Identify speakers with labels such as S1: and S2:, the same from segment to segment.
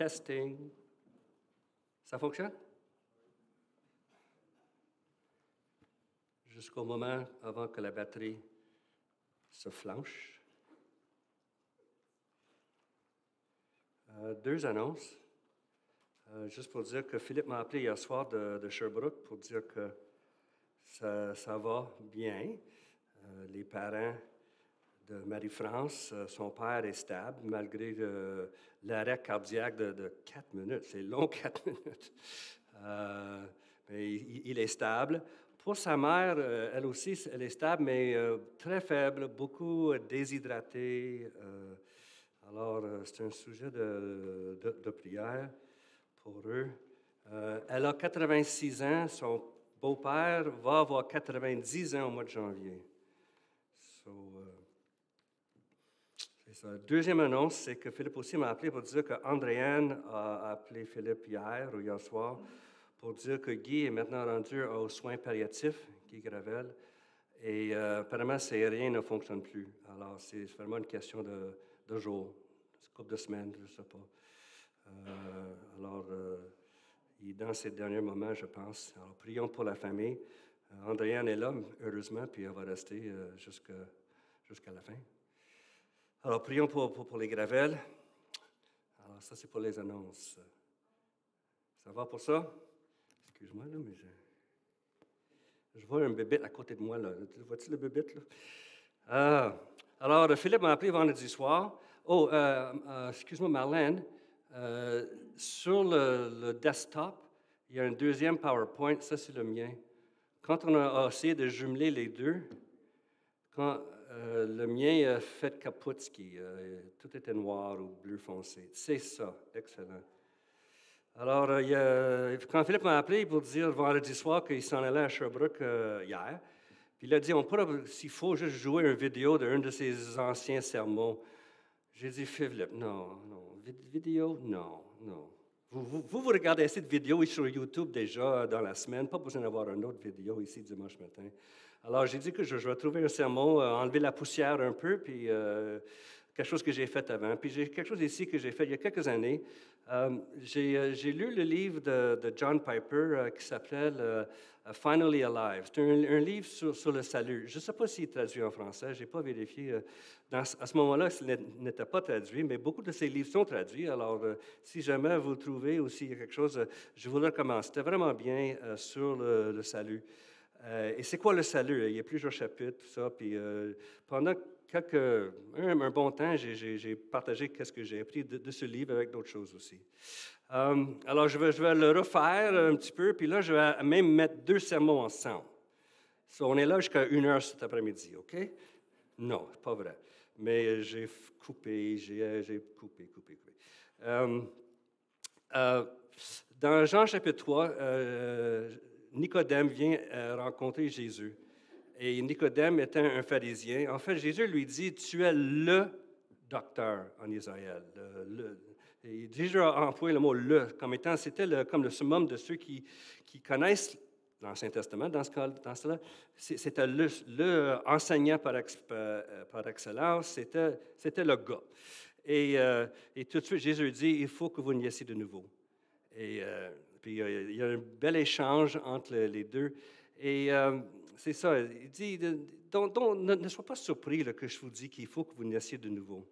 S1: Testing. Ça fonctionne? Jusqu'au moment avant que la batterie se flanche. Deux annonces. Juste pour dire que Philippe m'a appelé hier soir de Sherbrooke pour dire que ça va bien. Les parents de Marie-France, son père est stable malgré l'arrêt cardiaque de 4 minutes. C'est long, 4 minutes. Mais il est stable. Pour sa mère, elle aussi, elle est stable, mais très faible, beaucoup déshydratée. Alors, c'est un sujet de prière pour eux. Elle a 86 ans. Son beau-père va avoir 90 ans au mois de janvier. C'est ça. Deuxième annonce, c'est que Philippe aussi m'a appelé pour dire qu'Andréane a appelé Philippe hier ou hier soir pour dire que Guy est maintenant rendu aux soins palliatifs, Guy Gravel, et apparemment, rien ne fonctionne plus. Alors, c'est vraiment une question de jours, une couple de semaines, je ne sais pas. Il est dans ces derniers moments, je pense. Alors, prions pour la famille. Andréane est là, heureusement, puis elle va rester jusqu'à la fin. Alors, prions pour les Gravel. Alors, ça, c'est pour les annonces. Ça va pour ça? Excuse-moi, là, mais je vois un bébé à côté de moi, là. Vois-tu le bébé, là? Alors, Philippe m'a appelé vendredi soir. Oh, excuse-moi, Marlène. Sur le desktop, il y a un deuxième PowerPoint. Ça, c'est le mien. Quand on a essayé de jumeler les deux, le mien a fait Kaputski. Tout était noir ou bleu foncé. C'est ça. Excellent. Alors, quand Philippe m'a appelé pour dire vendredi soir qu'il s'en allait à Sherbrooke hier, puis il a dit, on pourra, s'il faut, juste jouer une vidéo d'un de ses anciens sermons. J'ai dit, Philippe, non. Vidéo, non. Vous regardez cette vidéo sur YouTube déjà dans la semaine, pas besoin d'avoir une autre vidéo ici dimanche matin. Alors, j'ai dit que je vais trouver un sermon, enlever la poussière un peu, puis quelque chose que j'ai fait avant. Puis j'ai quelque chose ici que j'ai fait il y a quelques années. J'ai lu le livre de John Piper qui s'appelle Finally Alive. C'est un livre sur le salut. Je ne sais pas s'il est traduit en français, je n'ai pas vérifié. À ce moment-là, ce n'était pas traduit, mais beaucoup de ces livres sont traduits. Alors, si jamais vous le trouvez ou s'il y a quelque chose, je vous le recommande. C'était vraiment bien sur le salut. Et c'est quoi le salut? Il y a plusieurs chapitres, tout ça. Puis pendant un bon temps, j'ai partagé qu'est-ce que j'ai appris de ce livre avec d'autres choses aussi. Alors, je vais le refaire un petit peu, puis là, je vais même mettre 2 sermons ensemble. On est là jusqu'à 1 heure cet après-midi, OK? Non, c'est pas vrai. Mais j'ai coupé. Dans Jean chapitre 3, Nicodème vient rencontrer Jésus. Et Nicodème était un pharisien. En fait, Jésus lui dit, tu es le docteur en Israël. Et Jésus a employé le mot « le » comme étant, c'était comme le summum de ceux qui connaissent l'Ancien Testament. Dans ce cas-là, c'était le enseignant par excellence, c'était le gars. Et tout de suite, Jésus dit, il faut que vous naissiez de nouveau. Et puis, il y a un bel échange entre les deux. Et c'est ça, il dit, ne sois pas surpris que je vous dis qu'il faut que vous naissiez de nouveau.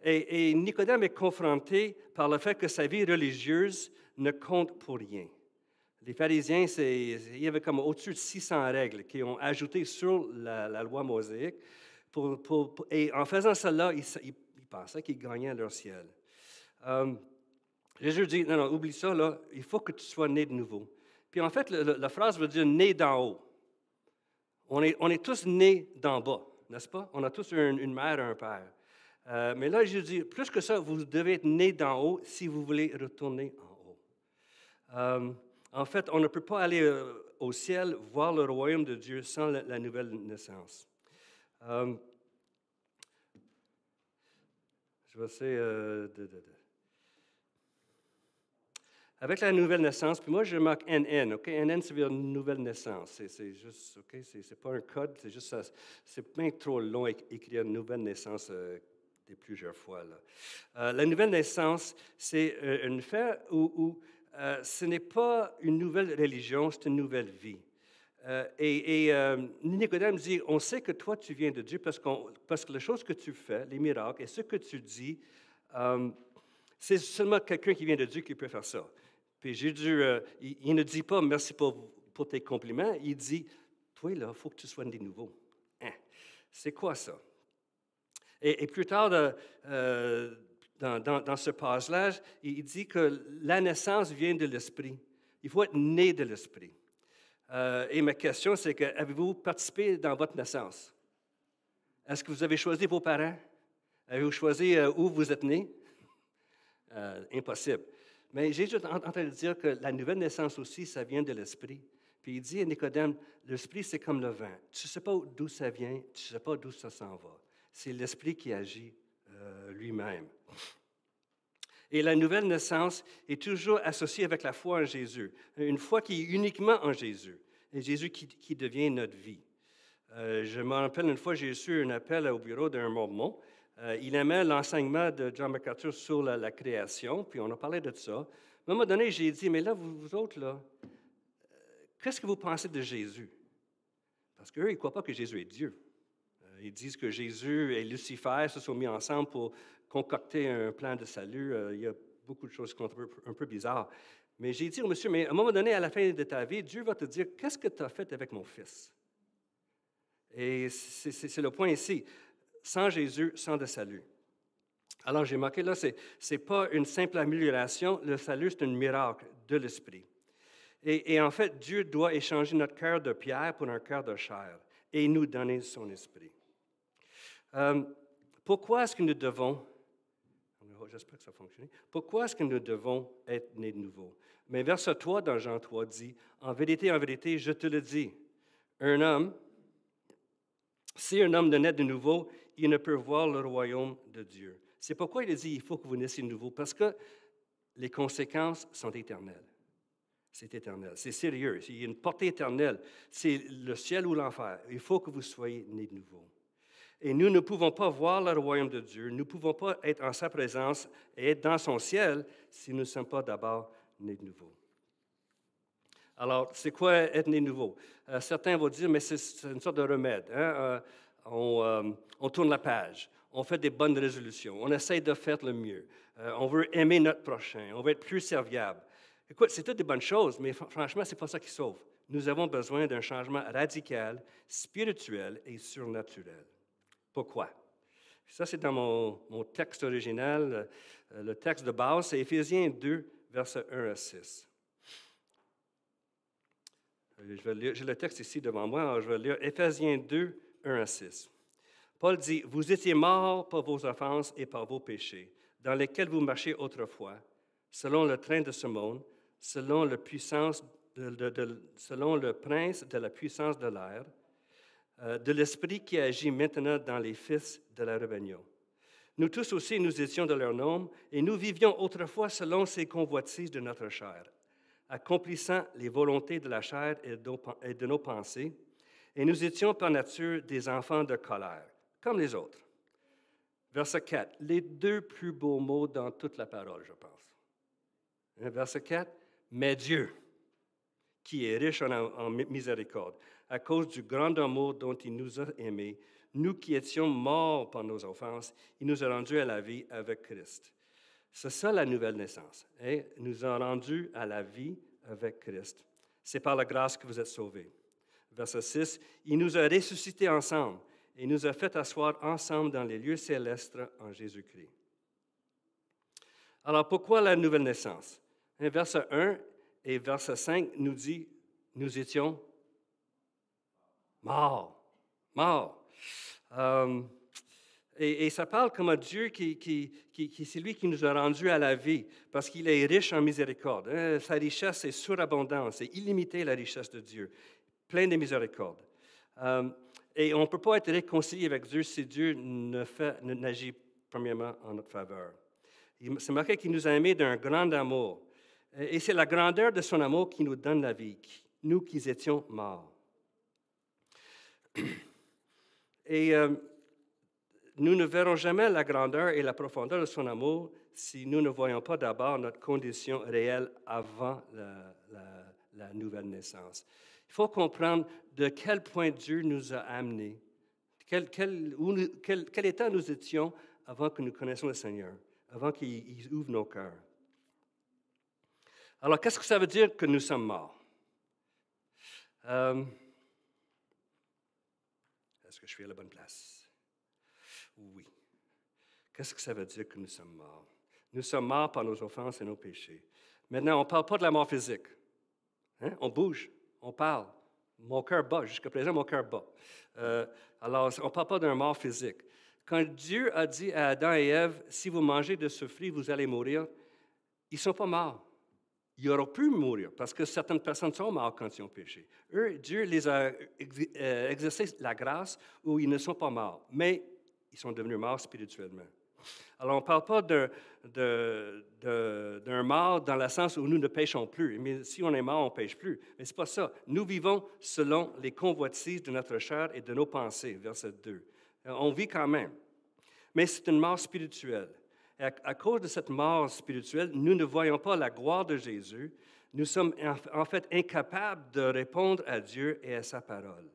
S1: Et Nicodème est confronté par le fait que sa vie religieuse ne compte pour rien. Les pharisiens, il y avait comme au-dessus de 600 règles qui ont ajouté sur la loi mosaïque. Et en faisant cela, ils pensaient qu'ils gagnaient leur ciel. Jésus dit, non, oublie ça, là, il faut que tu sois né de nouveau. Puis en fait, la phrase veut dire né d'en haut. On est tous nés d'en bas, n'est-ce pas? On a tous une mère et un père. Mais là, Jésus dit, plus que ça, vous devez être né d'en haut si vous voulez retourner en haut. En fait, on ne peut pas aller au ciel, voir le royaume de Dieu sans la nouvelle naissance. Je vais essayer Avec la nouvelle naissance, puis moi, je marque NN, OK? NN, ça veut dire nouvelle naissance. C'est juste, OK? C'est pas un code, c'est juste ça. C'est bien trop long écrire nouvelle naissance des plusieurs fois. Là. La nouvelle naissance, c'est une fait où ce n'est pas une nouvelle religion, c'est une nouvelle vie. Nicodème dit, on sait que toi, tu viens de Dieu parce que les choses que tu fais, les miracles et ce que tu dis, c'est seulement quelqu'un qui vient de Dieu qui peut faire ça. Puis Jésus, il ne dit pas merci pour tes compliments, il dit, toi, là, il faut que tu sois né de nouveau. Hein? C'est quoi ça? Et plus tard, dans ce passage, il dit que la naissance vient de l'Esprit. Il faut être né de l'Esprit. Et ma question, c'est que avez-vous participé dans votre naissance? Est-ce que vous avez choisi vos parents? Avez-vous choisi où vous êtes né? Impossible. Mais Jésus est en train de dire que la nouvelle naissance aussi, ça vient de l'Esprit. Puis il dit à Nicodème, l'Esprit, c'est comme le vent. Tu ne sais pas d'où ça vient, tu ne sais pas d'où ça s'en va. C'est l'Esprit qui agit lui-même. Et la nouvelle naissance est toujours associée avec la foi en Jésus. Une foi qui est uniquement en Jésus. Et Jésus qui devient notre vie. Je me rappelle une fois, j'ai reçu un appel au bureau d'un Mormon. Il aimait l'enseignement de John MacArthur sur la création, puis on a parlé de ça. À un moment donné, j'ai dit, mais là, vous autres, là, qu'est-ce que vous pensez de Jésus? Parce qu'eux, ils ne croient pas que Jésus est Dieu. Ils disent que Jésus et Lucifer se sont mis ensemble pour concocter un plan de salut. Il y a beaucoup de choses qui sont un peu bizarres. Mais j'ai dit au monsieur, mais à un moment donné, à la fin de ta vie, Dieu va te dire, qu'est-ce que tu as fait avec mon fils? Et c'est le point ici. Sans Jésus, sans de salut. Alors, j'ai marqué là, ce n'est pas une simple amélioration. Le salut, c'est un miracle de l'Esprit. Et en fait, Dieu doit échanger notre cœur de pierre pour un cœur de chair et nous donner son Esprit. Pourquoi est-ce que nous devons, j'espère que ça fonctionne, pourquoi est-ce que nous devons être nés de nouveau? Mais verset 3 dans Jean 3 dit, en vérité, je te le dis, si un homme ne naît de nouveau, il ne peut voir le royaume de Dieu. C'est pourquoi il dit, il faut que vous naissiez de nouveau, parce que les conséquences sont éternelles. C'est éternel, c'est sérieux, il y a une portée éternelle, c'est le ciel ou l'enfer. Il faut que vous soyez nés de nouveau. Et nous ne pouvons pas voir le royaume de Dieu, nous ne pouvons pas être en sa présence et être dans son ciel si nous ne sommes pas d'abord nés de nouveau. Alors, c'est quoi être né de nouveau? Certains vont dire, mais c'est une sorte de remède. Hein? On tourne la page, on fait des bonnes résolutions, on essaie de faire le mieux, on veut aimer notre prochain, on veut être plus serviable. Écoute, c'est toutes des bonnes choses, mais franchement, ce n'est pas ça qui sauve. Nous avons besoin d'un changement radical, spirituel et surnaturel. Pourquoi? Ça, c'est dans mon texte original. Le texte de base, c'est Éphésiens 2, versets 1 à 6. J'ai le texte ici devant moi, alors je vais lire Éphésiens 2, 1 à 6. Paul dit, « Vous étiez morts par vos offenses et par vos péchés, dans lesquels vous marchiez autrefois, selon le train de ce monde, selon le prince de la puissance de l'air, de l'esprit qui agit maintenant dans les fils de la rébellion. Nous tous aussi, nous étions de leur nombre, et nous vivions autrefois selon ces convoitises de notre chair, accomplissant les volontés de la chair et de nos pensées, et nous étions par nature des enfants de colère, comme les autres. » Verset 4, les deux plus beaux mots dans toute la parole, je pense. Verset 4, « Mais Dieu, qui est riche en miséricorde, à cause du grand amour dont il nous a aimés, nous qui étions morts par nos offenses, il nous a rendus à la vie avec Christ. » C'est ça la nouvelle naissance. Hein? Il nous a rendus à la vie avec Christ. C'est par la grâce que vous êtes sauvés. Verset 6, « Il nous a ressuscités ensemble et nous a fait asseoir ensemble dans les lieux célestes en Jésus-Christ. » Alors, pourquoi la nouvelle naissance? Verset 1 et verset 5 nous dit, nous étions morts. Et ça parle comme un Dieu c'est lui qui nous a rendus à la vie, parce qu'il est riche en miséricorde. Sa richesse est surabondante, c'est illimité la richesse de Dieu, plein de miséricorde. Et on ne peut pas être réconcilié avec Dieu si Dieu n'agit premièrement en notre faveur. C'est marqué qu'il nous a aimés d'un grand amour. Et c'est la grandeur de son amour qui nous donne la vie, nous qui étions morts. Et nous ne verrons jamais la grandeur et la profondeur de son amour si nous ne voyons pas d'abord notre condition réelle avant la nouvelle naissance. Il faut comprendre de quel point Dieu nous a amenés, quel état nous étions avant que nous connaissions le Seigneur, avant qu'il ouvre nos cœurs. Alors, qu'est-ce que ça veut dire que nous sommes morts? Est-ce que je suis à la bonne place? Oui. Qu'est-ce que ça veut dire que nous sommes morts? Nous sommes morts par nos offenses et nos péchés. Maintenant, on ne parle pas de la mort physique. Hein? On bouge, on parle. Mon cœur bat. Jusqu'à présent, mon cœur bat. Alors, on ne parle pas d'un mort physique. Quand Dieu a dit à Adam et Ève, si vous mangez de ce fruit, vous allez mourir, ils ne sont pas morts. Ils auraient pu mourir parce que certaines personnes sont mortes quand ils ont péché. Eux, Dieu les a exercé la grâce où ils ne sont pas morts, mais ils sont devenus morts spirituellement. Alors, on ne parle pas d'un mort dans le sens où nous ne péchons plus. Mais si on est mort, on ne pêche plus. Mais ce n'est pas ça. Nous vivons selon les convoitises de notre chair et de nos pensées, verset 2. On vit quand même. Mais c'est une mort spirituelle. Et à cause de cette mort spirituelle, nous ne voyons pas la gloire de Jésus. Nous sommes en fait incapables de répondre à Dieu et à sa parole.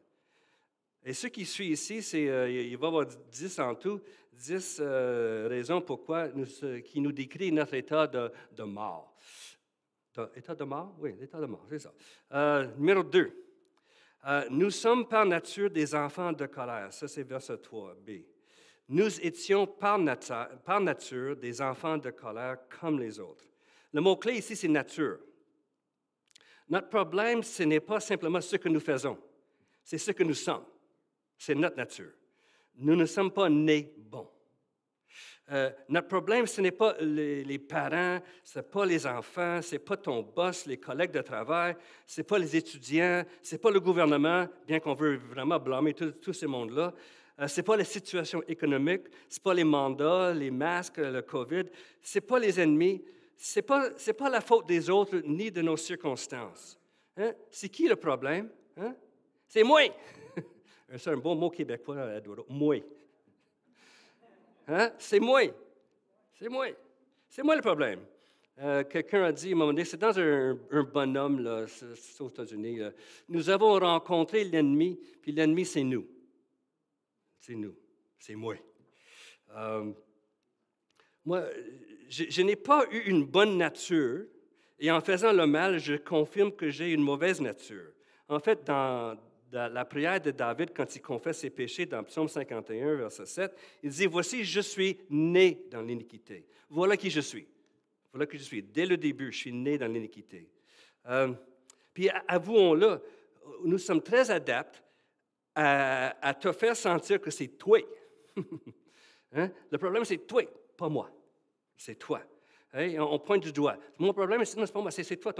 S1: Et ce qui suit ici, il va y avoir 10 en tout, 10 raisons pourquoi qui nous décrit notre état de mort. État de mort? Oui, l'état de mort, c'est ça. Numéro 2. Nous sommes par nature des enfants de colère. Ça, c'est verset 3b. Nous étions par nature des enfants de colère comme les autres. Le mot-clé ici, c'est nature. Notre problème, ce n'est pas simplement ce que nous faisons, c'est ce que nous sommes. C'est notre nature. Nous ne sommes pas nés bons. Notre problème, ce n'est pas les parents, ce n'est pas les enfants, ce n'est pas ton boss, les collègues de travail, ce n'est pas les étudiants, ce n'est pas le gouvernement, bien qu'on veut vraiment blâmer tout ce monde-là. Ce n'est pas la situation économique, ce n'est pas les mandats, les masques, le COVID, ce n'est pas les ennemis, ce n'est pas la faute des autres ni de nos circonstances. Hein? C'est qui le problème? Hein? C'est moi! C'est un bon mot québécois, Eduardo. Moi. Hein? C'est moi. C'est moi. C'est moi le problème. Quelqu'un a dit, à un moment donné, c'est dans un bonhomme, là, c'est aux États-Unis, nous avons rencontré l'ennemi, puis l'ennemi, c'est nous. C'est nous. C'est moi. Moi, je n'ai pas eu une bonne nature, et en faisant le mal, je confirme que j'ai une mauvaise nature. En fait, dans la prière de David, quand il confesse ses péchés dans Psaume 51, verset 7, il dit, « Voici, je suis né dans l'iniquité. Voilà qui je suis. Voilà qui je suis. Dès le début, je suis né dans l'iniquité. » Puis, avouons-le, nous sommes très adeptes à te faire sentir que c'est toi. Hein? Le problème, c'est toi, pas moi. C'est toi. Hein? On pointe du doigt. Mon problème, c'est pas moi, c'est toi,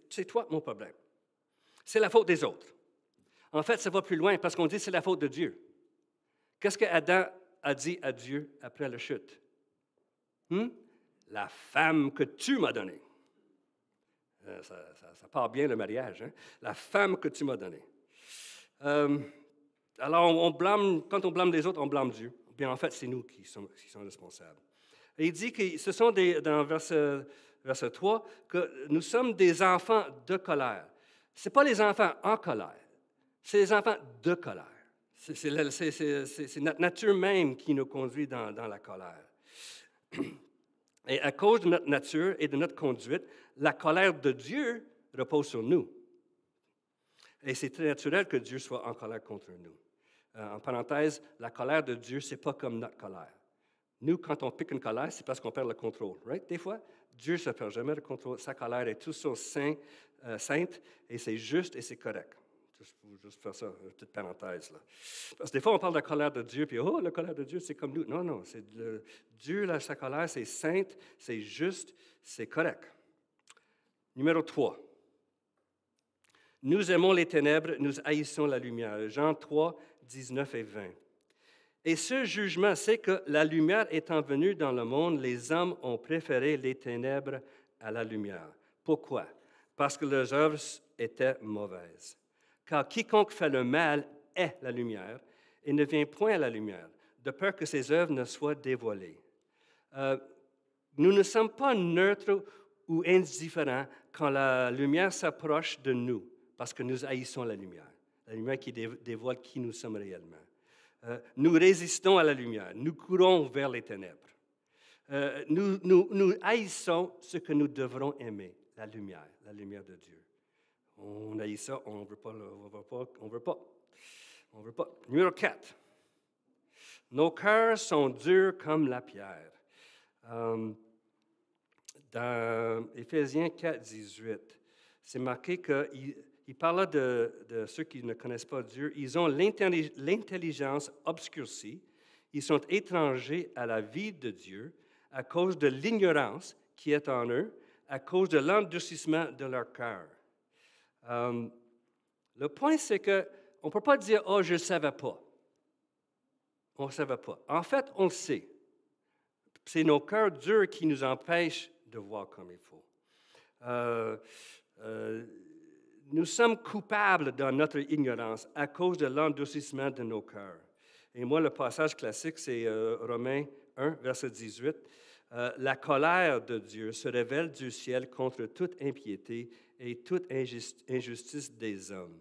S1: c'est toi mon problème. C'est la faute des autres. En fait, ça va plus loin parce qu'on dit que c'est la faute de Dieu. Qu'est-ce qu'Adam a dit à Dieu après la chute? La femme que tu m'as donnée. Ça part bien le mariage. Hein? La femme que tu m'as donnée. Alors, quand on blâme les autres, on blâme Dieu. Bien, en fait, c'est nous qui sommes responsables. Et il dit que ce sont dans verset 3 que nous sommes des enfants de colère. Ce n'est pas les enfants en colère. C'est les enfants de colère. C'est notre nature même qui nous conduit dans la colère. Et à cause de notre nature et de notre conduite, la colère de Dieu repose sur nous. Et c'est très naturel que Dieu soit en colère contre nous. En parenthèse, la colère de Dieu, ce n'est pas comme notre colère. Nous, quand on pique une colère, c'est parce qu'on perd le contrôle. Right? Des fois, Dieu ne se perd jamais le contrôle. Sa colère est toujours sainte et c'est juste et c'est correct. Juste faire ça, une petite parenthèse. Là. Parce que des fois, on parle de la colère de Dieu, puis la colère de Dieu, c'est comme nous. Non, Dieu, là, sa colère, c'est sainte, c'est juste, c'est correct. Numéro 3. Nous aimons les ténèbres, nous haïssons la lumière. Jean 3, 19 et 20. Et ce jugement, c'est que la lumière étant venue dans le monde, les hommes ont préféré les ténèbres à la lumière. Pourquoi? Parce que leurs œuvres étaient mauvaises. Car quiconque fait le mal est la lumière et ne vient point à la lumière, de peur que ses œuvres ne soient dévoilées. Nous ne sommes pas neutres ou indifférents quand la lumière s'approche de nous, parce que nous haïssons la lumière qui dévoile qui nous sommes réellement. Nous résistons à la lumière, nous courons vers les ténèbres. Nous haïssons ce que nous devrons aimer, la lumière de Dieu. On haït ça, on ne veut pas, on veut pas. Numéro 4. Nos cœurs sont durs comme la pierre. Dans Éphésiens 4, 18, c'est marqué qu'il parle de ceux qui ne connaissent pas Dieu. Ils ont l'intelligence obscurcie. Ils sont étrangers à la vie de Dieu à cause de l'ignorance qui est en eux, à cause de l'endurcissement de leur cœur. Le point, c'est qu'on ne peut pas dire « Oh, je ne savais pas ». On ne savait pas. En fait, on le sait. C'est nos cœurs durs qui nous empêchent de voir comme il faut. Nous sommes coupables dans notre ignorance à cause de l'endurcissement de nos cœurs. Et moi, le passage classique, c'est Romains 1, verset 18. La colère de Dieu se révèle du ciel contre toute impiété et toute injustice des hommes,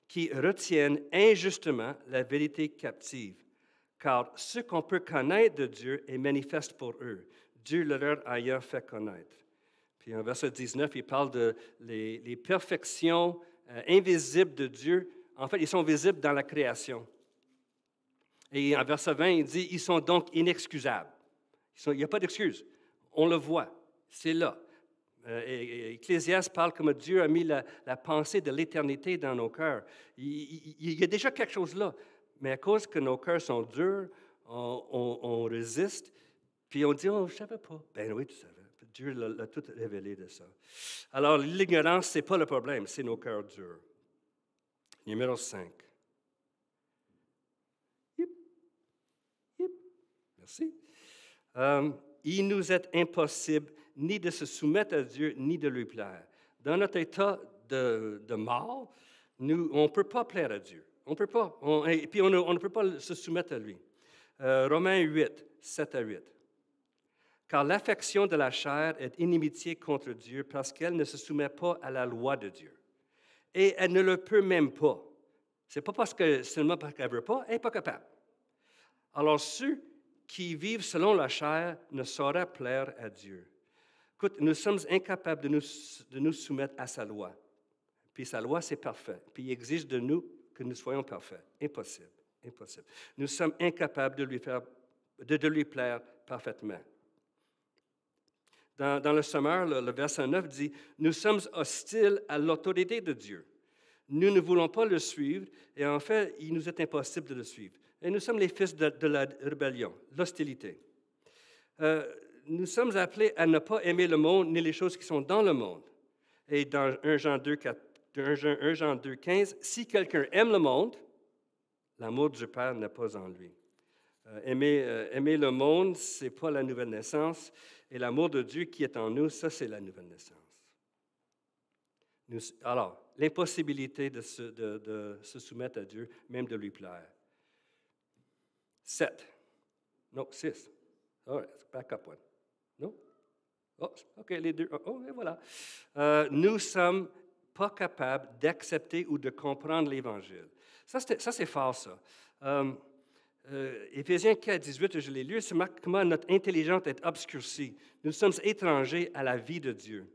S1: qui retiennent injustement la vérité captive. Car ce qu'on peut connaître de Dieu est manifeste pour eux, Dieu le leur ayant fait connaître. Puis en verset 19, il parle de les perfections invisibles de Dieu. En fait, ils sont visibles dans la création. Et en verset 20, il dit, ils sont donc inexcusables. Il n'y a pas d'excuse. On le voit. C'est là. Ecclésiaste parle comme Dieu a mis la pensée de l'éternité dans nos cœurs. Il y a déjà quelque chose là. Mais à cause que nos cœurs sont durs, on résiste, puis on dit, « Oh, je ne savais pas. » Ben oui, tu savais. Dieu l'a tout révélé de ça. Alors, l'ignorance, ce n'est pas le problème, c'est nos cœurs durs. Numéro 5. Merci. Il nous est impossible ni de se soumettre à Dieu, ni de lui plaire. Dans notre état de mort, on ne peut pas plaire à Dieu. On ne peut pas. Et puis, on ne peut pas se soumettre à lui. Romains 8, 7 à 8. Car l'affection de la chair est inimitié contre Dieu parce qu'elle ne se soumet pas à la loi de Dieu. Et elle ne le peut même pas. Ce n'est pas seulement parce qu'elle ne veut pas, elle n'est pas capable. Alors, ceux qui vivent selon la chair ne sauraient plaire à Dieu. Écoute, nous sommes incapables de nous soumettre à sa loi. Puis sa loi, c'est parfait. Puis il exige de nous que nous soyons parfaits. Impossible. Impossible. Nous sommes incapables de lui plaire parfaitement. Dans le Sommeur, le verset 9 dit, « Nous sommes hostiles à l'autorité de Dieu. Nous ne voulons pas le suivre, et en fait, il nous est impossible de le suivre. Et nous sommes les fils de la rébellion, l'hostilité. Nous sommes appelés à ne pas aimer le monde ni les choses qui sont dans le monde. Et dans 1 Jean 2, 15, « Si quelqu'un aime le monde, l'amour du Père n'est pas en lui. » Aimer le monde, ce n'est pas la nouvelle naissance. Et l'amour de Dieu qui est en nous, ça, c'est la nouvelle naissance. Alors, l'impossibilité de se soumettre à Dieu, même de lui plaire. 7. Non, 6. All right, back up one. Non? Oh, OK, les deux. Oh, et voilà. Nous ne sommes pas capables d'accepter ou de comprendre l'Évangile. Ça, c'est fort, ça. Éphésiens 4, 18, je l'ai lu, c'est marqué comment notre intelligence est obscurcie. Nous sommes étrangers à la vie de Dieu.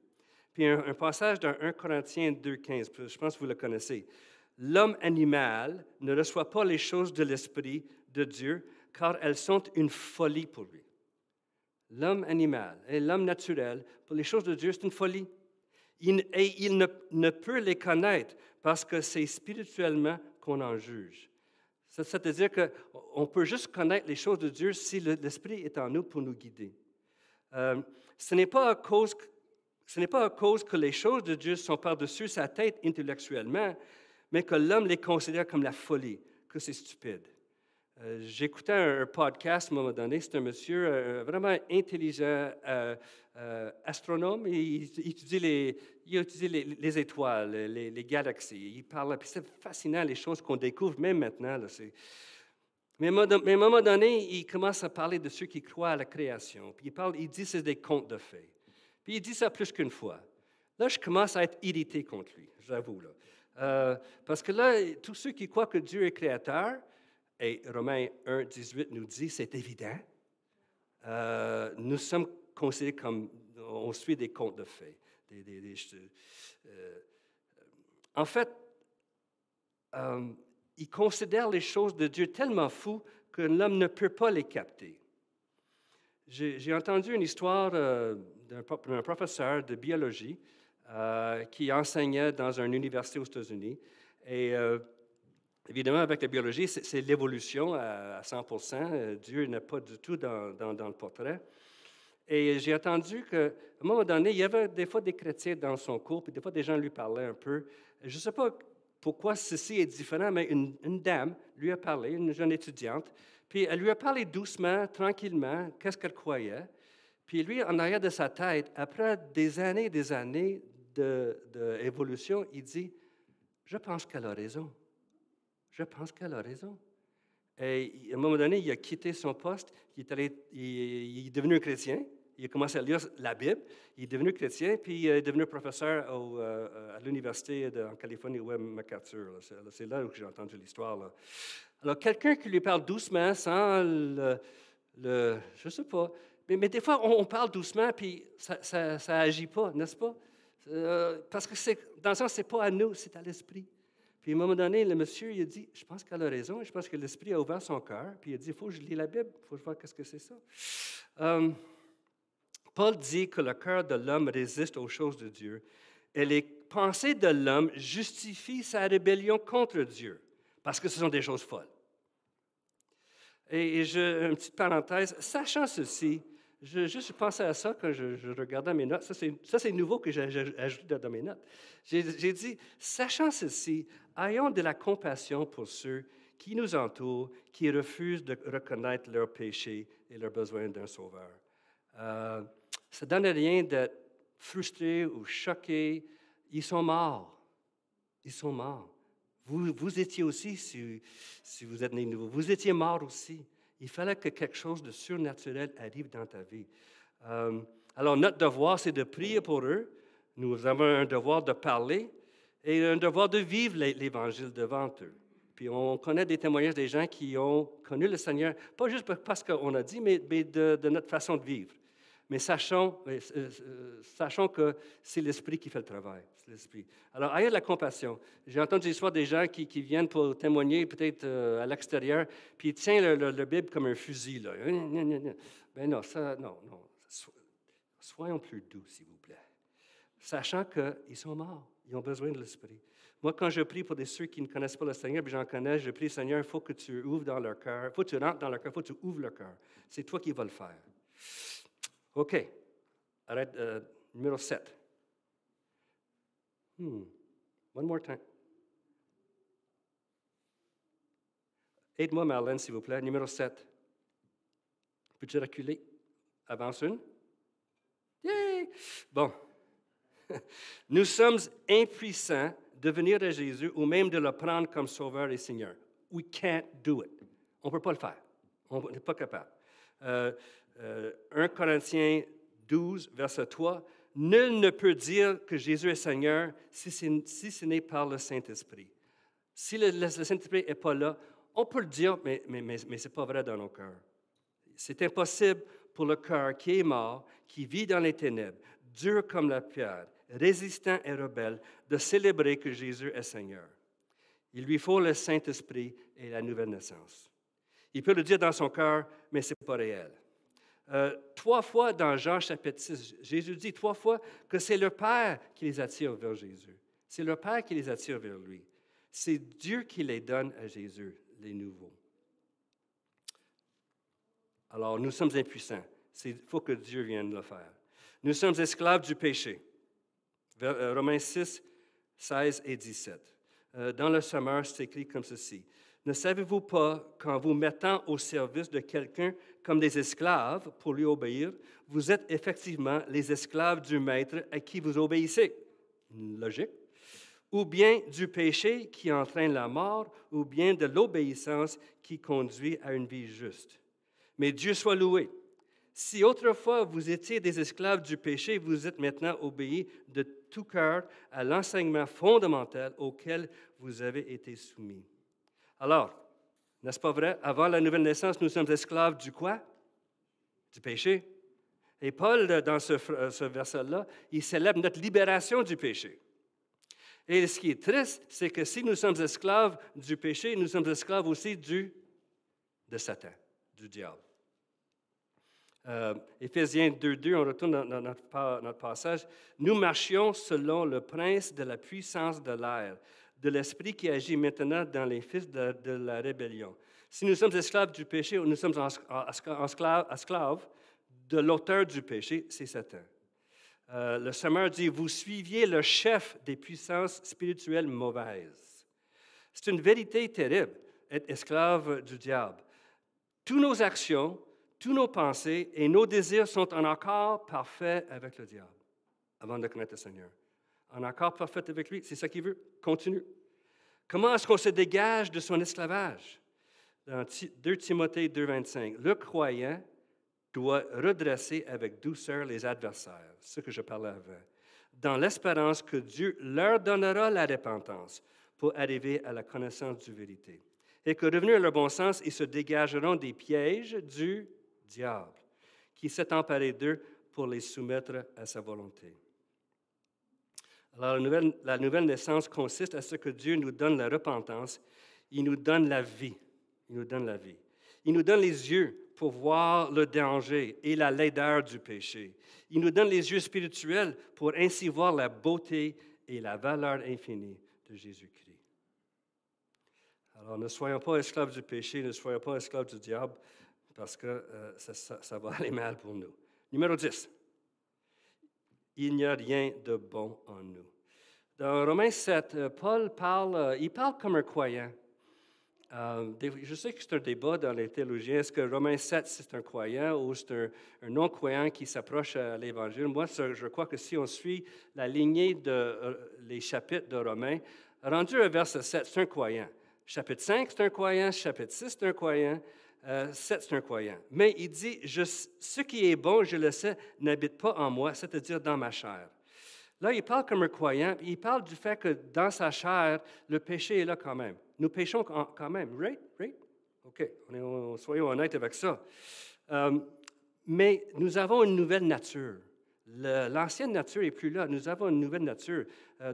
S1: Puis un passage dans 1 Corinthiens 2, 15, je pense que vous le connaissez. L'homme animal ne reçoit pas les choses de l'Esprit de Dieu, car elles sont une folie pour lui. L'homme animal et l'homme naturel, pour les choses de Dieu, c'est une folie. Il ne peut les connaître parce que c'est spirituellement qu'on en juge. C'est-à-dire qu'on peut juste connaître les choses de Dieu si l'Esprit est en nous pour nous guider. Ce n'est pas à cause que les choses de Dieu sont par-dessus sa tête intellectuellement, mais que l'homme les considère comme la folie, que c'est stupide. J'écoutais un podcast à un moment donné, c'est un monsieur vraiment intelligent, astronome, et il étudie les étoiles, les galaxies. Il parle, puis c'est fascinant les choses qu'on découvre même maintenant. Là, Mais à un moment donné, il commence à parler de ceux qui croient à la création. Puis il dit que c'est des contes de fées. Puis il dit ça plus qu'une fois. Là, je commence à être irrité contre lui, j'avoue. Parce que là, tous ceux qui croient que Dieu est créateur, et Romains 1, 18 nous dit, c'est évident, nous sommes considérés comme, on suit des contes de fées. En fait, il considère les choses de Dieu tellement fous que l'homme ne peut pas les capter. J'ai entendu une histoire d'un professeur de biologie qui enseignait dans une université aux États-Unis. Et évidemment, avec la biologie, c'est l'évolution à 100%. Dieu n'est pas du tout dans le portrait. Et j'ai entendu qu'à un moment donné, il y avait des fois des chrétiens dans son cours, puis des fois des gens lui parlaient un peu. Je ne sais pas pourquoi ceci est différent, mais une dame lui a parlé, une jeune étudiante, puis elle lui a parlé doucement, tranquillement, qu'est-ce qu'elle croyait. Puis lui, en arrière de sa tête, après des années d'évolution, il dit, je pense qu'elle a raison. Je pense qu'elle a raison. Et à un moment donné, il a quitté son poste, il est devenu un chrétien, il a commencé à lire la Bible, il est devenu chrétien, puis il est devenu professeur à l'université en Californie, Webb MacArthur. C'est là où j'ai entendu l'histoire. Alors, quelqu'un qui lui parle doucement, sans je ne sais pas, mais des fois, on parle doucement, puis ça n'agit pas, n'est-ce pas? Parce que dans le sens, ce n'est pas à nous, c'est à l'esprit. Puis à un moment donné, le monsieur, il a dit, je pense qu'elle a raison, je pense que l'Esprit a ouvert son cœur, puis il a dit, il faut que je lis la Bible, il faut que je vois qu'est-ce que c'est ça. Paul dit que le cœur de l'homme résiste aux choses de Dieu, et les pensées de l'homme justifient sa rébellion contre Dieu, parce que ce sont des choses folles. Et une petite parenthèse, sachant ceci, je pensais à ça quand je regardais mes notes. Ça, c'est nouveau que j'ai ajouté dans mes notes. J'ai dit, sachant ceci, ayons de la compassion pour ceux qui nous entourent, qui refusent de reconnaître leurs péchés et leurs besoins d'un sauveur. Ça ne donne rien d'être frustré ou choqué. Ils sont morts. Ils sont morts. Vous étiez aussi, si vous êtes né nouveau, vous étiez morts aussi. Il fallait que quelque chose de surnaturel arrive dans ta vie. Alors, notre devoir, c'est de prier pour eux. Nous avons un devoir de parler et un devoir de vivre l'Évangile devant eux. Puis, on connaît des témoignages des gens qui ont connu le Seigneur, pas juste parce qu'on a dit, mais de notre façon de vivre. Mais sachons que c'est l'Esprit qui fait le travail. C'est l'Esprit. Alors, ayez de la compassion. J'ai entendu l'histoire des gens qui viennent pour témoigner peut-être à l'extérieur, puis ils tiennent le Bible comme un fusil. Là. Ben non, non. Soyons plus doux, s'il vous plaît. Sachant qu'ils sont morts. Ils ont besoin de l'Esprit. Moi, quand je prie pour ceux qui ne connaissent pas le Seigneur, puis j'en connais, je prie, Seigneur, il faut que tu ouvres dans leur cœur, il faut que tu rentres dans leur cœur, il faut que tu ouvres leur cœur. C'est toi qui vas le faire. OK. Arrête. Numéro 7. One more time. Aide-moi, Marlène, s'il vous plaît. Numéro 7. Peux-tu reculer? Avance une. Yay! Bon. Nous sommes impuissants de venir à Jésus ou même de le prendre comme Sauveur et Seigneur. We can't do it. On ne peut pas le faire. On n'est pas capable. 1 Corinthiens 12, verset 3, « Nul ne peut dire que Jésus est Seigneur si ce n'est par le Saint-Esprit. » Si le Saint-Esprit n'est pas là, on peut le dire, mais ce n'est pas vrai dans nos cœurs. C'est impossible pour le cœur qui est mort, qui vit dans les ténèbres, dur comme la pierre, résistant et rebelle, de célébrer que Jésus est Seigneur. Il lui faut le Saint-Esprit et la nouvelle naissance. Il peut le dire dans son cœur, mais ce n'est pas réel. 3 fois dans Jean chapitre 6, Jésus dit 3 fois que c'est le Père qui les attire vers Jésus. C'est le Père qui les attire vers lui. C'est Dieu qui les donne à Jésus, les nouveaux. Alors, nous sommes impuissants. Il faut que Dieu vienne le faire. Nous sommes esclaves du péché. Romains 6, 16 et 17. Dans le Sommeur, c'est écrit comme ceci. Ne savez-vous pas qu'en vous mettant au service de quelqu'un comme des esclaves pour lui obéir, vous êtes effectivement les esclaves du maître à qui vous obéissez? Logique. ou bien du péché qui entraîne la mort, ou bien de l'obéissance qui conduit à une vie juste. Mais Dieu soit loué. Si autrefois vous étiez des esclaves du péché, vous êtes maintenant obéis de tout cœur à l'enseignement fondamental auquel vous avez été soumis. Alors, n'est-ce pas vrai? Avant la nouvelle naissance, nous sommes esclaves du quoi? Du péché. Et Paul, dans ce verset-là, il célèbre notre libération du péché. Et ce qui est triste, c'est que si nous sommes esclaves du péché, nous sommes esclaves aussi de Satan, du diable. Éphésiens 2.2, on retourne dans notre passage. Nous marchions selon le prince de la puissance de l'air, de l'esprit qui agit maintenant dans les fils de la rébellion. Si nous sommes esclaves du péché, nous sommes esclaves de l'auteur du péché, c'est Satan. Le Sommeur dit, vous suiviez le chef des puissances spirituelles mauvaises. C'est une vérité terrible, être esclave du diable. Toutes nos actions, tous nos pensées et nos désirs sont en accord parfait avec le diable, avant de connaître le Seigneur. En accord parfait avec lui, c'est ça qu'il veut. Continue. Comment est-ce qu'on se dégage de son esclavage? Dans 2 Timothée 2,25, le croyant doit redresser avec douceur les adversaires, ce que je parlais avant, dans l'espérance que Dieu leur donnera la repentance pour arriver à la connaissance de la vérité. Et que, revenus à leur bon sens, ils se dégageront des pièges du diable, qui s'est emparé d'eux pour les soumettre à sa volonté. Alors, la nouvelle naissance consiste à ce que Dieu nous donne la repentance, il nous donne la vie. Il nous donne la vie. Il nous donne les yeux pour voir le danger et la laideur du péché. Il nous donne les yeux spirituels pour ainsi voir la beauté et la valeur infinie de Jésus-Christ. Alors, ne soyons pas esclaves du péché, ne soyons pas esclaves du diable, parce que ça va aller mal pour nous. Numéro 10. Il n'y a rien de bon en nous. Dans Romains 7, Paul parle comme un croyant. Je sais que c'est un débat dans les théologiens. Est-ce que Romains 7, c'est un croyant ou c'est un non-croyant qui s'approche à l'Évangile? Moi, je crois que si on suit la lignée les chapitres de Romains, rendu au verset 7, c'est un croyant. Chapitre 5, c'est un croyant. Chapitre 6, c'est un croyant. 7, c'est un croyant. Mais il dit, ce qui est bon, je le sais, n'habite pas en moi, c'est-à-dire dans ma chair. Là, il parle comme un croyant, il parle du fait que dans sa chair, le péché est là quand même. Nous péchons quand même, right? OK, soyons honnêtes avec ça. Mais nous avons une nouvelle nature. L'ancienne nature n'est plus là. Nous avons une nouvelle nature.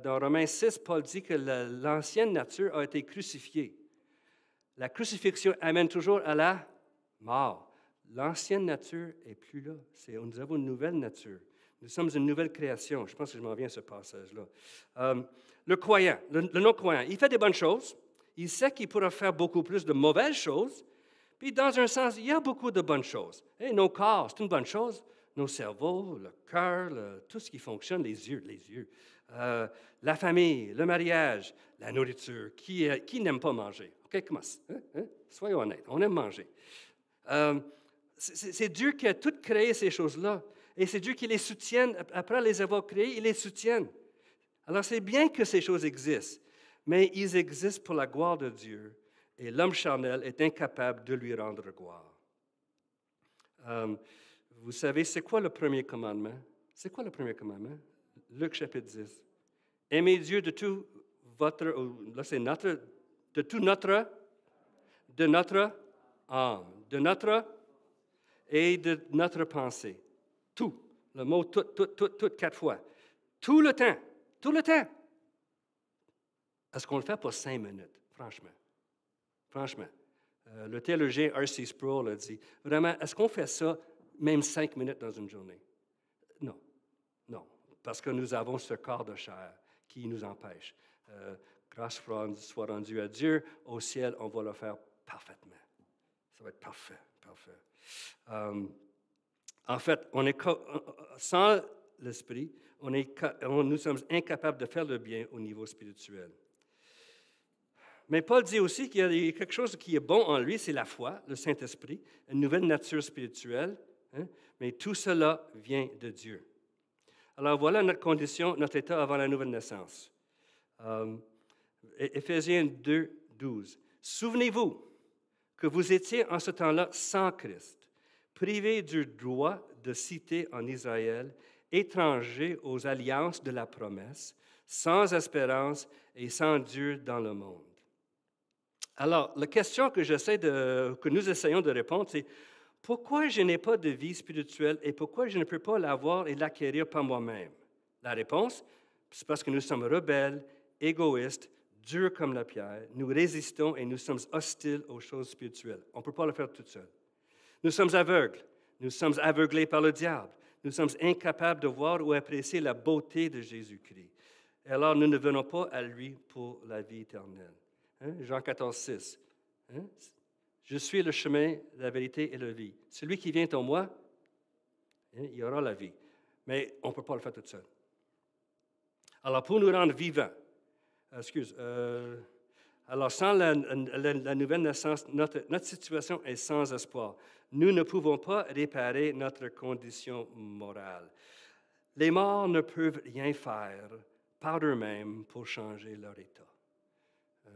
S1: Dans Romains 6, Paul dit que l'ancienne nature a été crucifiée. La crucifixion amène toujours à la mort. L'ancienne nature n'est plus là. Nous avons une nouvelle nature. Nous sommes une nouvelle création. Je pense que je m'en viens à ce passage-là. Le croyant, le non-croyant, il fait des bonnes choses. Il sait qu'il pourra faire beaucoup plus de mauvaises choses. Puis, dans un sens, il y a beaucoup de bonnes choses. Et nos corps, c'est une bonne chose. Nos cerveaux, le cœur, tout ce qui fonctionne, les yeux. La famille, le mariage, la nourriture. Qui n'aime pas manger? OK, commence. Soyons honnêtes, on aime manger. C'est Dieu qui a tout créé ces choses-là. Et c'est Dieu qui les soutienne. Après les avoir créées, il les soutienne. Alors, c'est bien que ces choses existent, mais ils existent pour la gloire de Dieu. Et l'homme charnel est incapable de lui rendre gloire. Vous savez, c'est quoi le premier commandement? C'est quoi le premier commandement? Luc chapitre 10. Aimez Dieu de tout votre... Là, c'est notre... De tout notre... De notre âme. De notre... Et de notre pensée. Tout. Le mot tout, 4 fois. Tout le temps. Tout le temps. Est-ce qu'on le fait pour 5 minutes? Franchement. Le théologien R.C. Sproul a dit, vraiment, est-ce qu'on fait ça même 5 minutes dans une journée? Non. Parce que nous avons ce corps de chair qui nous empêche. Grâce soit rendue à Dieu. Au ciel, on va le faire parfaitement. Ça va être parfait. En fait, sans l'Esprit, nous sommes incapables de faire le bien au niveau spirituel. Mais Paul dit aussi qu'il y a quelque chose qui est bon en lui, c'est la foi, le Saint-Esprit, une nouvelle nature spirituelle, mais tout cela vient de Dieu. Alors voilà notre condition, notre état avant la nouvelle naissance. Éphésiens 2, 12. Souvenez-vous que vous étiez en ce temps-là sans Christ, privés du droit de cité en Israël, étrangers aux alliances de la promesse, sans espérance et sans Dieu dans le monde. Alors, la question que nous essayons de répondre, c'est pourquoi je n'ai pas de vie spirituelle et pourquoi je ne peux pas l'avoir et l'acquérir par moi-même? La réponse, c'est parce que nous sommes rebelles, égoïstes, durs comme la pierre, nous résistons et nous sommes hostiles aux choses spirituelles. On ne peut pas le faire tout seul. Nous sommes aveugles, nous sommes aveuglés par le diable, nous sommes incapables de voir ou apprécier la beauté de Jésus-Christ. Et alors, nous ne venons pas à lui pour la vie éternelle. Hein? Jean 14, 6. Hein? Je suis le chemin, la vérité et la vie. Celui qui vient en moi, hein, il aura la vie. Mais on ne peut pas le faire tout seul. Alors, pour nous rendre vivants, alors sans la nouvelle naissance, notre situation est sans espoir. Nous ne pouvons pas réparer notre condition morale. Les morts ne peuvent rien faire par eux-mêmes pour changer leur état.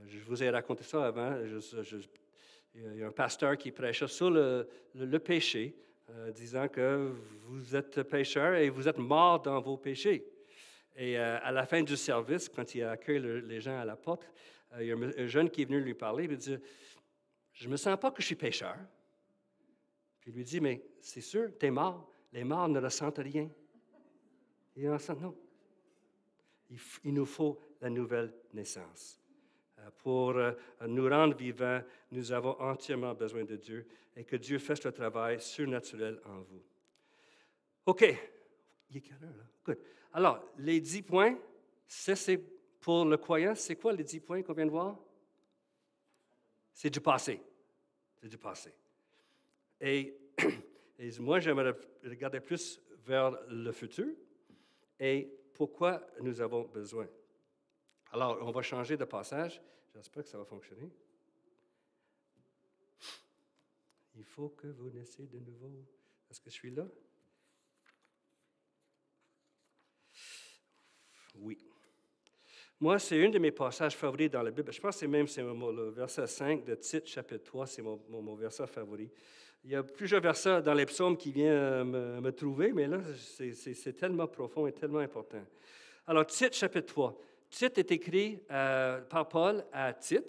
S1: Je vous ai raconté ça avant. Il y a un pasteur qui prêchait sur le péché, disant que vous êtes pécheurs et vous êtes morts dans vos péchés. Et à la fin du service, quand il accueille les gens à la porte, il y a un jeune qui est venu lui parler, il dit « Je ne me sens pas que je suis pécheur. » Puis il lui dit « Mais c'est sûr, tu es mort. Les morts ne ressentent rien. » Ils ressentent non. Il nous faut la nouvelle naissance. Pour nous rendre vivants, nous avons entièrement besoin de Dieu et que Dieu fasse le travail surnaturel en vous. OK. Il est quelle heure, là? Good. Alors, les 10 points, ça, c'est pour le croyant. C'est quoi les 10 points qu'on vient de voir? C'est du passé. C'est du passé. Et moi, j'aimerais regarder plus vers le futur et pourquoi nous avons besoin. Alors, on va changer de passage. J'espère que ça va fonctionner. Il faut que vous naissiez de nouveau. Est-ce que je suis là? Oui. Moi, c'est un de mes passages favoris dans la Bible. Je pense que c'est le verset 5 de Tite, chapitre 3, c'est mon verset favori. Il y a plusieurs versets dans les psaumes qui viennent me trouver, mais là, c'est tellement profond et tellement important. Alors, Tite, chapitre 3. Tite est écrit par Paul à Tite.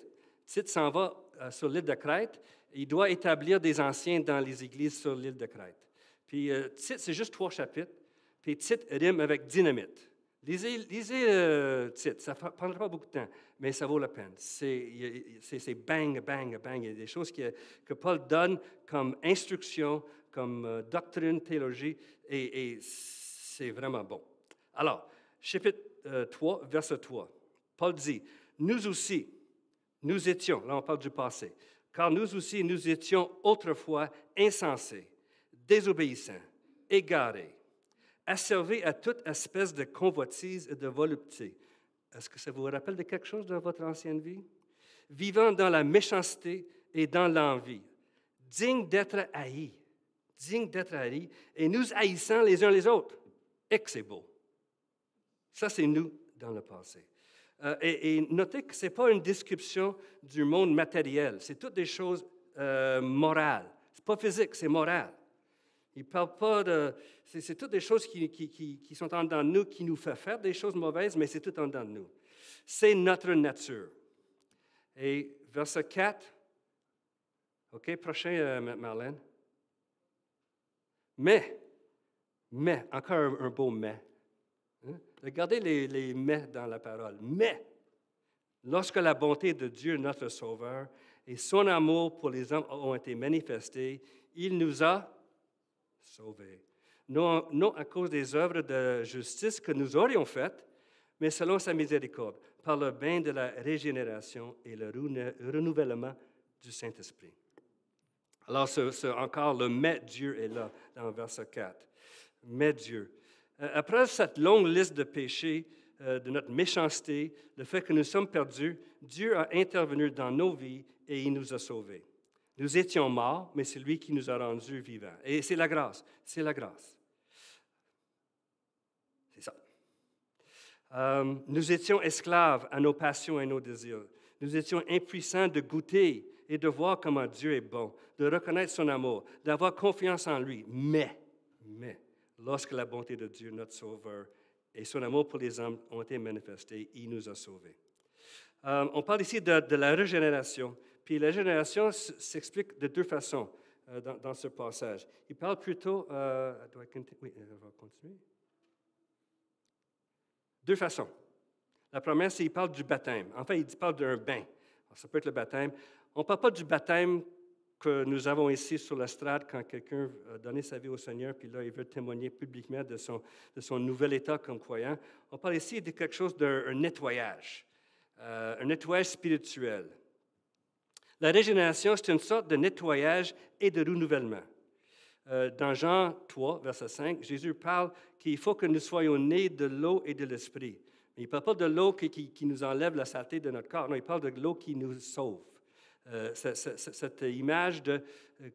S1: Tite s'en va sur l'île de Crète. Il doit établir des anciens dans les églises sur l'île de Crète. Puis Tite, c'est juste 3 chapitres. Puis Tite rime avec dynamite. Lisez Tite, ça ne prendra pas beaucoup de temps, mais ça vaut la peine. C'est bang, bang, bang. Il y a des choses que Paul donne comme instruction, comme doctrine, théologie, et c'est vraiment bon. Alors, chapitre 3, verset 3. Paul dit, « Nous aussi, nous étions, là on parle du passé, car nous aussi, nous étions autrefois insensés, désobéissants, égarés, asservis à toute espèce de convoitise et de volupté. » Est-ce que ça vous rappelle de quelque chose de votre ancienne vie? « Vivant dans la méchanceté et dans l'envie, dignes d'être haïs, et nous haïssant les uns les autres. » Et que c'est beau. Ça, c'est nous dans le passé. Et notez que ce n'est pas une description du monde matériel. C'est toutes des choses morales. Ce n'est pas physique, c'est moral. Il ne parle pas de... C'est toutes des choses qui sont en dedans de nous, qui nous font faire des choses mauvaises, mais c'est tout en dedans de nous. C'est notre nature. Et verset 4. OK, prochain, Marlène. Mais, encore un beau mais. Hein? Regardez les mais dans la parole. Mais, lorsque la bonté de Dieu, notre Sauveur, et son amour pour les hommes ont été manifestés, il nous a sauvés. Non à cause des œuvres de justice que nous aurions faites, mais selon sa miséricorde, par le bain de la régénération et le renouvellement du Saint-Esprit. Alors, encore, le « mais Dieu » est là, dans verset 4. « Mais Dieu ». Après cette longue liste de péchés, de notre méchanceté, le fait que nous sommes perdus, Dieu a intervenu dans nos vies et il nous a sauvés. Nous étions morts, mais c'est lui qui nous a rendus vivants. Et c'est la grâce, c'est la grâce. C'est ça. Nous étions esclaves à nos passions et nos désirs. Nous étions impuissants de goûter et de voir comment Dieu est bon, de reconnaître son amour, d'avoir confiance en lui. Mais, lorsque la bonté de Dieu, notre Sauveur, et son amour pour les hommes ont été manifestés, il nous a sauvés. On parle ici de la régénération. Puis la régénération s'explique de deux façons dans ce passage. Il parle plutôt... oui, on va continuer. Deux façons. La première, c'est qu'il parle du baptême. En fait, il parle d'un bain. Alors, ça peut être le baptême. On ne parle pas du baptême que nous avons ici sur l'estrade quand quelqu'un a donné sa vie au Seigneur, puis là, il veut témoigner publiquement de son nouvel état comme croyant. On parle ici de quelque chose d'un nettoyage spirituel. La régénération, c'est une sorte de nettoyage et de renouvellement. Dans Jean 3, verset 5, Jésus parle qu'il faut que nous soyons nés de l'eau et de l'esprit. Mais il ne parle pas de l'eau qui nous enlève la saleté de notre corps. Non, il parle de l'eau qui nous sauve. Cette image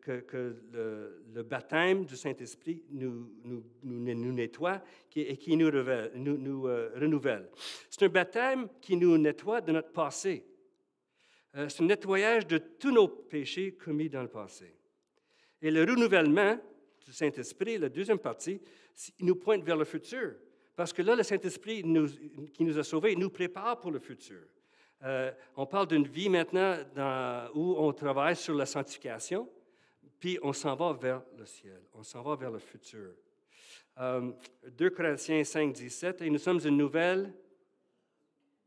S1: que le baptême du Saint-Esprit nous nettoie et qui nous renouvelle. C'est un baptême qui nous nettoie de notre passé. C'est un nettoyage de tous nos péchés commis dans le passé. Et le renouvellement du Saint-Esprit, la deuxième partie, il nous pointe vers le futur. Parce que là, le Saint-Esprit qui nous a sauvés nous prépare pour le futur. On parle d'une vie maintenant où on travaille sur la sanctification, puis on s'en va vers le ciel, on s'en va vers le futur. 2 Corinthiens 5, 17, et nous sommes une nouvelle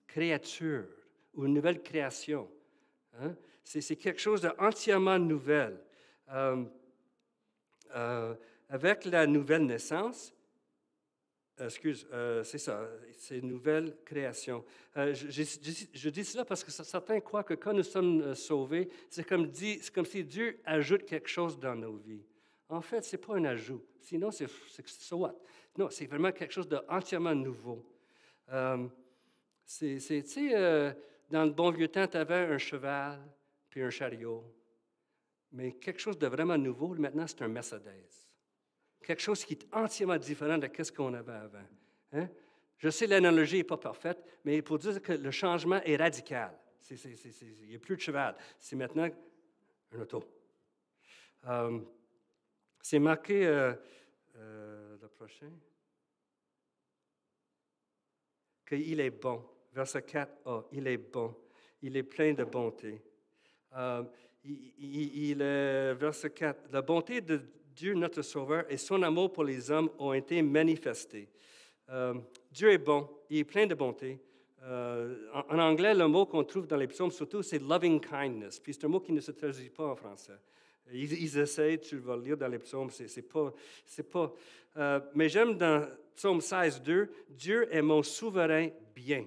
S1: créature ou une nouvelle création. Hein? C'est quelque chose d'entièrement nouvel. Avec la nouvelle naissance, c'est ça, c'est une nouvelle création. Je dis cela parce que certains croient que quand nous sommes sauvés, c'est comme si Dieu ajoute quelque chose dans nos vies. En fait, ce n'est pas un ajout. Sinon, c'est so what? Non, c'est vraiment quelque chose d'entièrement nouveau. Tu sais, dans le bon vieux temps, tu avais un cheval puis un chariot. Mais quelque chose de vraiment nouveau, maintenant, c'est un Mercedes. Quelque chose qui est entièrement différent de ce qu'on avait avant. Hein? Je sais que l'analogie n'est pas parfaite, mais pour dire que le changement est radical. Il n'y a plus de cheval. C'est maintenant un auto. C'est marqué, le prochain, qu'il est bon. Verset 4a, il est bon. Il est plein de bonté. Verset 4, la bonté de Dieu, notre Sauveur, et son amour pour les hommes ont été manifestés. Dieu est bon, il est plein de bonté. En anglais, le mot qu'on trouve dans les psaumes, surtout, c'est loving kindness. Puis c'est un mot qui ne se traduit pas en français. Ils essayent, tu vas le lire dans les psaumes, c'est pas. Mais j'aime dans psaume 16, 2, Dieu est mon souverain bien.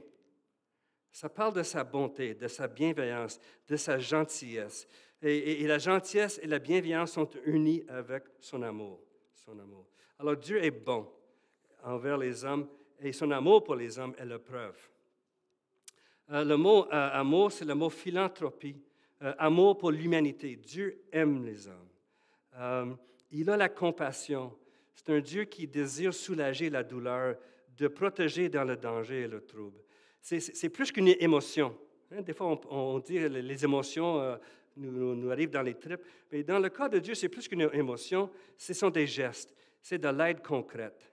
S1: Ça parle de sa bonté, de sa bienveillance, de sa gentillesse. Et la gentillesse et la bienveillance sont unies avec son amour. Alors Dieu est bon envers les hommes et son amour pour les hommes est la preuve. Le mot amour, c'est le mot philanthropie, amour pour l'humanité. Dieu aime les hommes. Il a la compassion. C'est un Dieu qui désire soulager la douleur, de protéger dans le danger et le trouble. C'est plus qu'une émotion. Hein, des fois, on dit que les émotions nous arrivent dans les tripes. Mais dans le cas de Dieu, c'est plus qu'une émotion. Ce sont des gestes. C'est de l'aide concrète.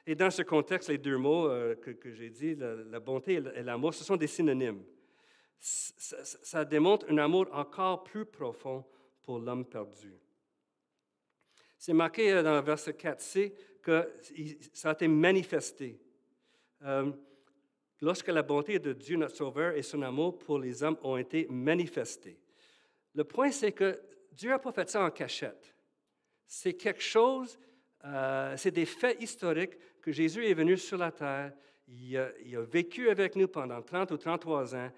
S1: Et dans ce contexte, les deux mots que j'ai dit, la bonté et l'amour, ce sont des synonymes. Ça démontre un amour encore plus profond pour l'homme perdu. C'est marqué dans le verset 4c que ça a été manifesté. Lorsque la bonté de Dieu, notre Sauveur, et son amour pour les hommes ont été manifestés. Le point, c'est que Dieu n'a pas fait ça en cachette. C'est quelque chose, c'est des faits historiques que Jésus est venu sur la terre. Il a vécu avec nous pendant 30 ou 33 ans.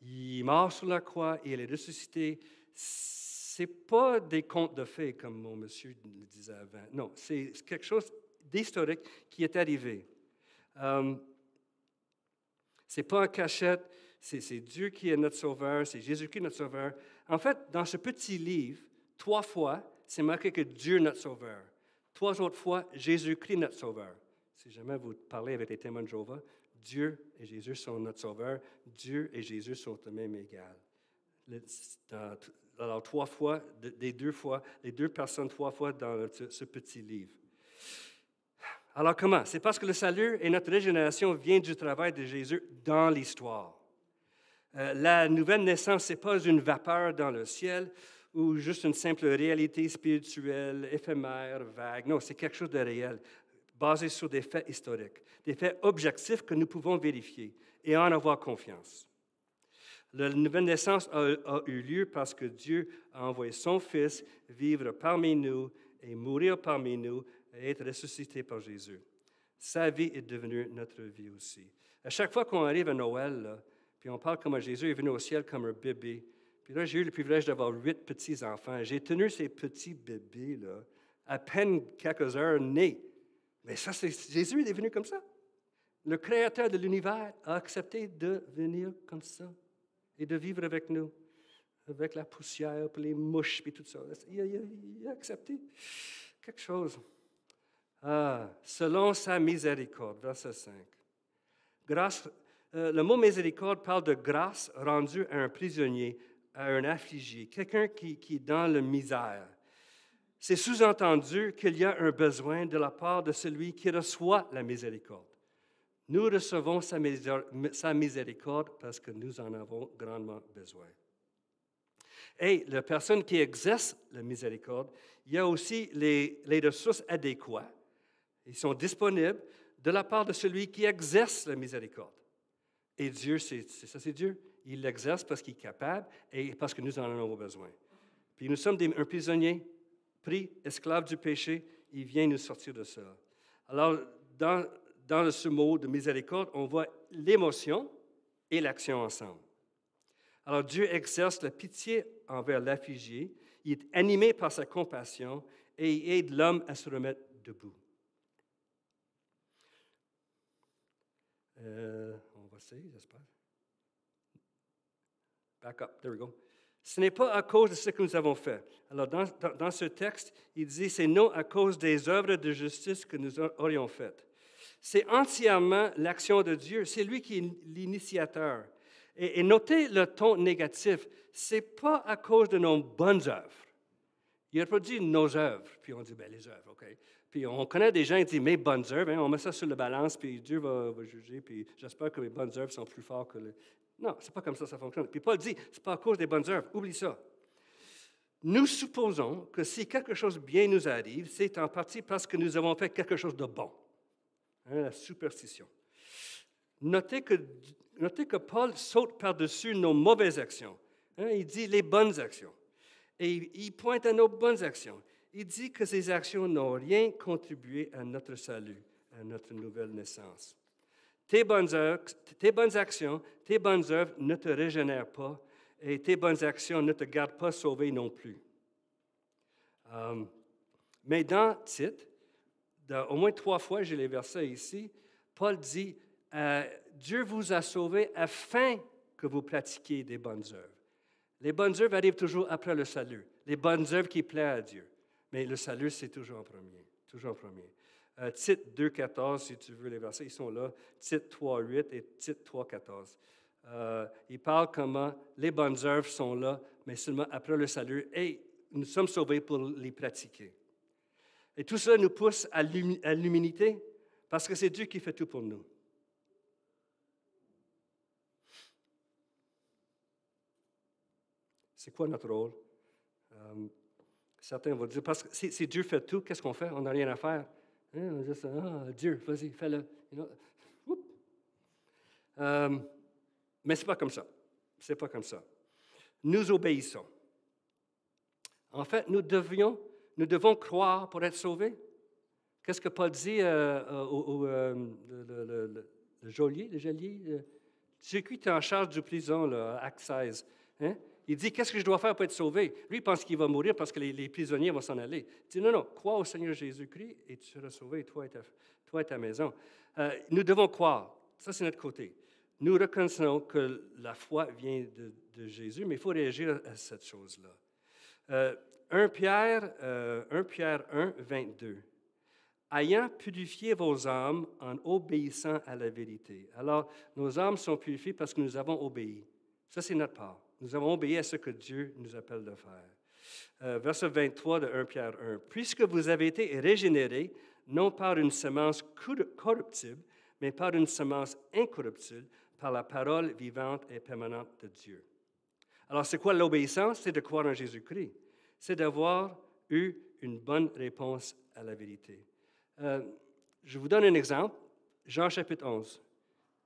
S1: Il est mort sur la croix et il est ressuscité. Ce n'est pas des contes de fées, comme mon monsieur le disait avant. Non, c'est quelque chose d'historique qui est arrivé. Ce n'est pas en cachette, c'est Dieu qui est notre Sauveur, c'est Jésus qui est notre Sauveur. En fait, dans ce petit livre, 3 fois, c'est marqué que Dieu est notre Sauveur. 3 autres fois, Jésus-Christ notre Sauveur. Si jamais vous parlez avec les témoins de Jéhovah, Dieu et Jésus sont notre Sauveur. Dieu et Jésus sont eux-mêmes égaux. Alors, 3 fois, les deux personnes 3 fois dans ce petit livre. Alors, comment? C'est parce que le salut et notre régénération vient du travail de Jésus dans l'histoire. La nouvelle naissance, ce n'est pas une vapeur dans le ciel ou juste une simple réalité spirituelle, éphémère, vague. Non, c'est quelque chose de réel, basé sur des faits historiques, des faits objectifs que nous pouvons vérifier et en avoir confiance. La nouvelle naissance a eu lieu parce que Dieu a envoyé son Fils vivre parmi nous et mourir parmi nous et être ressuscité par Jésus. Sa vie est devenue notre vie aussi. À chaque fois qu'on arrive à Noël, là, puis on parle comment Jésus est venu au ciel comme un bébé, puis là, j'ai eu le privilège d'avoir 8 petits-enfants. J'ai tenu ces petits bébés-là à peine quelques heures nés. Mais ça, Jésus est venu comme ça. Le Créateur de l'univers a accepté de venir comme ça et de vivre avec nous, avec la poussière, puis les mouches, puis tout ça. Il a accepté quelque chose. Selon sa miséricorde, verset 5. Le mot miséricorde parle de grâce rendue à un prisonnier, à un affligé, quelqu'un qui est dans la misère. C'est sous-entendu qu'il y a un besoin de la part de celui qui reçoit la miséricorde. Nous recevons sa miséricorde parce que nous en avons grandement besoin. Et la personne qui exerce la miséricorde, il y a aussi les ressources adéquates. Ils sont disponibles de la part de celui qui exerce la miséricorde. Et Dieu, c'est Dieu. Il l'exerce parce qu'il est capable et parce que nous en avons besoin. Puis nous sommes un prisonnier, pris, esclave du péché. Il vient nous sortir de ça. Alors, dans ce mot de miséricorde, on voit l'émotion et l'action ensemble. Alors, Dieu exerce la pitié envers l'affligé. Il est animé par sa compassion et il aide l'homme à se remettre debout. On va essayer, j'espère. Back up, there we go. Ce n'est pas à cause de ce que nous avons fait. Alors, dans ce texte, il dit, c'est non à cause des œuvres de justice que nous aurions faites. C'est entièrement l'action de Dieu. C'est lui qui est l'initiateur. Et notez le ton négatif. Ce n'est pas à cause de nos bonnes œuvres. Il n'a pas dit nos œuvres, puis on dit, bien, les œuvres, OK. Puis on connaît des gens qui disent, mes bonnes œuvres, hein, on met ça sur la balance, puis Dieu va juger, puis j'espère que mes bonnes œuvres sont plus fortes que le... Non, ce n'est pas comme ça fonctionne. Puis Paul dit, ce n'est pas à cause des bonnes œuvres, oublie ça. Nous supposons que si quelque chose de bien nous arrive, c'est en partie parce que nous avons fait quelque chose de bon. Hein, la superstition. Notez que Paul saute par-dessus nos mauvaises actions. Hein, il dit les bonnes actions. Et il pointe à nos bonnes actions. Il dit que ces actions n'ont rien contribué à notre salut, à notre nouvelle naissance. Tes bonnes actions, tes bonnes œuvres ne te régénèrent pas et tes bonnes actions ne te gardent pas sauvé non plus. Mais dans Tite, au moins 3 fois, j'ai les versets ici, Paul dit, Dieu vous a sauvé afin que vous pratiquiez des bonnes œuvres. Les bonnes œuvres arrivent toujours après le salut. Les bonnes œuvres qui plaisent à Dieu. Mais le salut, c'est toujours en premier. Toujours en premier. Tite 2,14, si tu veux, les versets, ils sont là. Tite 3,8 et Tite 3,14. Il parle comment les bonnes œuvres sont là, mais seulement après le salut. Et nous sommes sauvés pour les pratiquer. Et tout ça nous pousse à l'humilité, parce que c'est Dieu qui fait tout pour nous. C'est quoi notre rôle? Certains vont dire, parce que si Dieu fait tout, qu'est-ce qu'on fait? On n'a rien à faire. Hein? On dit, Dieu, vas-y, fais-le. You know? Mais ce n'est pas comme ça. Ce n'est pas comme ça. Nous obéissons. En fait, nous devons croire pour être sauvés. Qu'est-ce que Paul dit le geôlier? C'est qui est en charge du prison, là, Acte 16. Hein? Il dit, qu'est-ce que je dois faire pour être sauvé? Lui, il pense qu'il va mourir parce que les prisonniers vont s'en aller. Il dit, non, crois au Seigneur Jésus-Christ et tu seras sauvé, toi et ta maison. Nous devons croire. Ça, c'est notre côté. Nous reconnaissons que la foi vient de Jésus, mais il faut réagir à cette chose-là. 1 Pierre 1, 22. ayant purifié vos âmes en obéissant à la vérité. Alors, nos âmes sont purifiées parce que nous avons obéi. Ça, c'est notre part. Nous avons obéi à ce que Dieu nous appelle de faire. Verset 23 de 1 Pierre 1. « Puisque vous avez été régénérés, non par une semence corruptible, mais par une semence incorruptible, par la parole vivante et permanente de Dieu. » Alors, c'est quoi l'obéissance? C'est de croire en Jésus-Christ. C'est d'avoir eu une bonne réponse à la vérité. Je vous donne un exemple. Jean chapitre 11.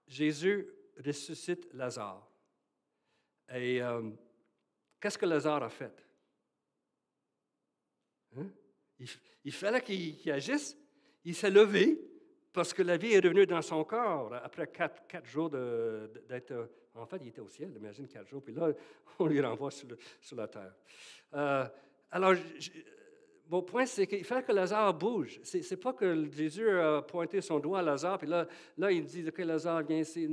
S1: Jésus ressuscite Lazare. Et qu'est-ce que Lazare a fait? Hein? Il fallait qu'il agisse. Il s'est levé parce que la vie est revenue dans son corps après quatre jours d'être... En fait, il était au ciel, imagine 4 jours, puis là, on lui renvoie sur la terre. Alors, mon point, c'est qu'il fallait que Lazare bouge. C'est pas que Jésus a pointé son doigt à Lazare, puis là il dit, OK, Lazare, viens ici.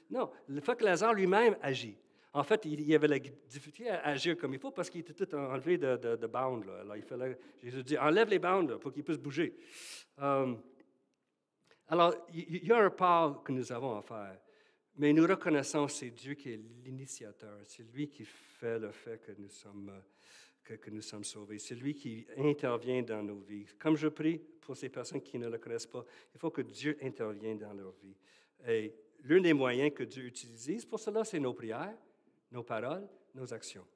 S1: Non, il faut que Lazare lui-même agit. En fait, il avait la difficulté à agir comme il faut parce qu'il était tout enlevé de bandes. Là. Alors, Jésus dit, enlève les bandes là, pour qu'il puisse bouger. Alors, il y a un pas que nous avons à faire. Mais nous reconnaissons que c'est Dieu qui est l'initiateur. C'est lui qui fait le fait que nous sommes sauvés. C'est lui qui intervient dans nos vies. Comme je prie pour ces personnes qui ne le connaissent pas, il faut que Dieu intervienne dans leur vie. Et l'un des moyens que Dieu utilise pour cela, c'est nos prières, nos paroles, nos actions.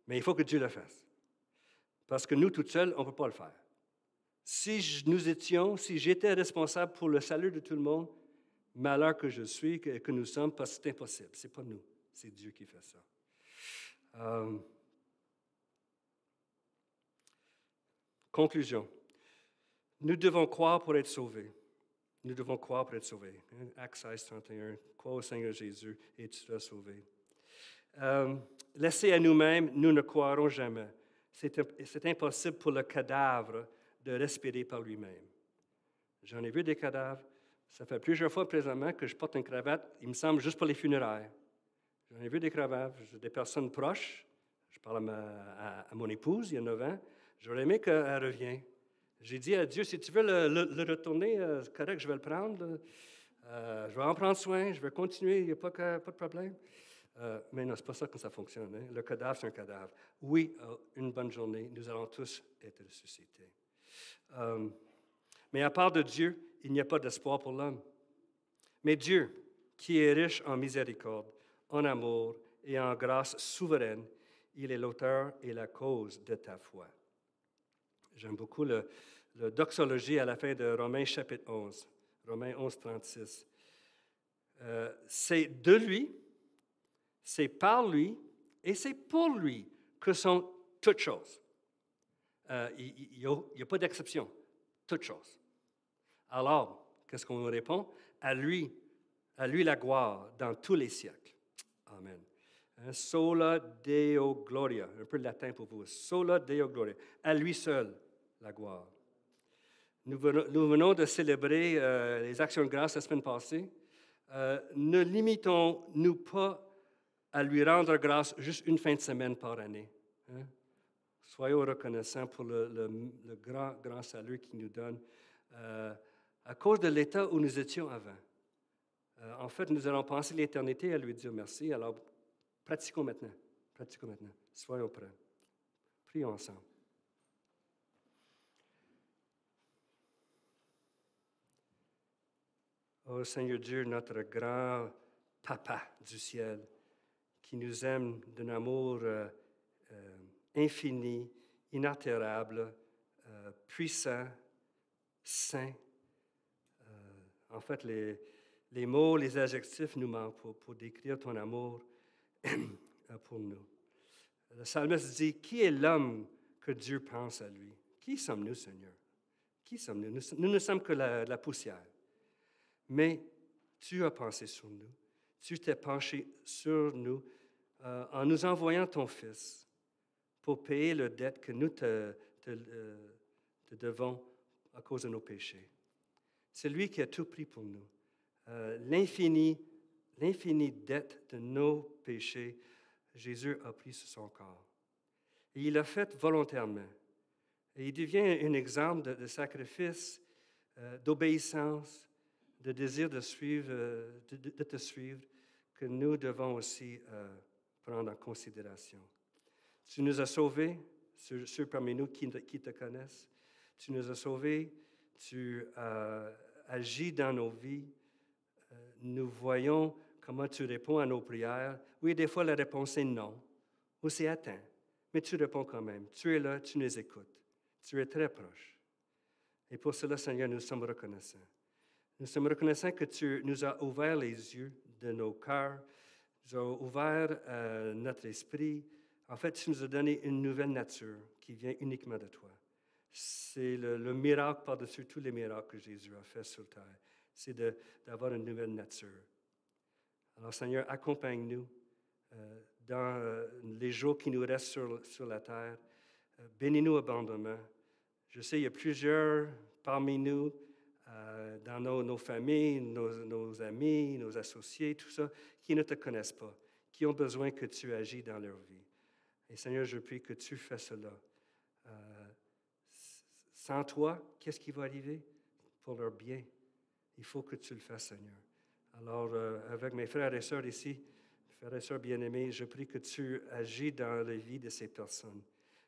S1: Mais il faut que Dieu le fasse. Parce que nous, toutes seules, on ne peut pas le faire. Si j'étais responsable pour le salut de tout le monde, malheur que je suis, que nous sommes, parce que c'est impossible. Ce n'est pas nous, c'est Dieu qui fait ça. Conclusion. Nous devons croire pour être sauvés. Nous devons croire pour être sauvés. Actes 16, 31. Crois au Seigneur Jésus et tu seras sauvé. Laissés à nous-mêmes, nous ne croirons jamais. C'est impossible pour le cadavre de respirer par lui-même. J'en ai vu des cadavres. Ça fait plusieurs fois présentement que je porte une cravate, il me semble, juste pour les funérailles. J'en ai vu des cravates, des personnes proches. Je parle à mon épouse, il y a 9 ans. J'aurais aimé qu'elle revienne. J'ai dit à Dieu, si tu veux le retourner, c'est correct, je vais le prendre. Je vais en prendre soin, je vais continuer, il n'y a pas de problème. Mais non, ce n'est pas ça que ça fonctionne. Hein. Le cadavre, c'est un cadavre. Oui, une bonne journée, nous allons tous être ressuscités. Mais à part de Dieu, il n'y a pas d'espoir pour l'homme. Mais Dieu, qui est riche en miséricorde, en amour et en grâce souveraine, il est l'auteur et la cause de ta foi. J'aime beaucoup le doxologie à la fin de Romains chapitre 11, Romains 11, 36. C'est de lui, c'est par lui et c'est pour lui que sont toutes choses. Il n'y a pas d'exception. Toutes choses. Alors, qu'est-ce qu'on nous répond? À lui la gloire dans tous les siècles. Amen. Sola Deo Gloria. Un peu de latin pour vous. Sola Deo Gloria. À lui seul la gloire. Nous venons de célébrer les actions de grâce la semaine passée. Ne limitons-nous pas à lui rendre grâce juste une fin de semaine par année. Hein? Soyons reconnaissants pour le grand salut qu'il nous donne. À cause de l'état où nous étions avant. En fait, nous allons penser l'éternité à lui dire merci. Alors, pratiquons maintenant. Pratiquons maintenant. Soyons prêts. Prions ensemble. Oh Seigneur Dieu, notre grand Papa du ciel, qui nous aime d'un amour infini, inaltérable, puissant, saint. En fait, les mots, les adjectifs nous manquent pour décrire ton amour pour nous. Le psalmiste dit, qui est l'homme que Dieu pense à lui? Qui sommes-nous, Seigneur? Qui sommes-nous? Nous ne sommes que la poussière. Mais tu as pensé sur nous. Tu t'es penché sur nous en nous envoyant ton Fils pour payer la dette que nous te devons à cause de nos péchés. C'est lui qui a tout pris pour nous. L'infinie dette de nos péchés, Jésus a pris sur son corps. Et il l'a fait volontairement. Et il devient un exemple de sacrifice, d'obéissance, de désir de suivre, de te suivre, que nous devons aussi prendre en considération. Tu nous as sauvés, ceux parmi nous qui te connaissent. Tu nous as sauvés, tu agis dans nos vies. Nous voyons comment tu réponds à nos prières. Oui, des fois, la réponse est non, ou c'est attends, mais tu réponds quand même. Tu es là, tu nous écoutes. Tu es très proche. Et pour cela, Seigneur, nous sommes reconnaissants. Nous sommes reconnaissants que tu nous as ouvert les yeux de nos cœurs, tu as ouvert notre esprit. En fait, tu nous as donné une nouvelle nature qui vient uniquement de toi. C'est le miracle par-dessus tous les miracles que Jésus a fait sur terre. C'est d'avoir une nouvelle nature. Alors, Seigneur, accompagne-nous dans les jours qui nous restent sur la terre. Bénis-nous abondamment. Je sais, il y a plusieurs parmi nous, dans nos familles, nos amis, nos associés, tout ça, qui ne te connaissent pas, qui ont besoin que tu agis dans leur vie. Et Seigneur, je prie que tu fais cela. Sans toi, qu'est-ce qui va arriver pour leur bien? Il faut que tu le fasses, Seigneur. Alors, avec mes frères et sœurs ici, frères et sœurs bien-aimés, je prie que tu agis dans la vie de ces personnes,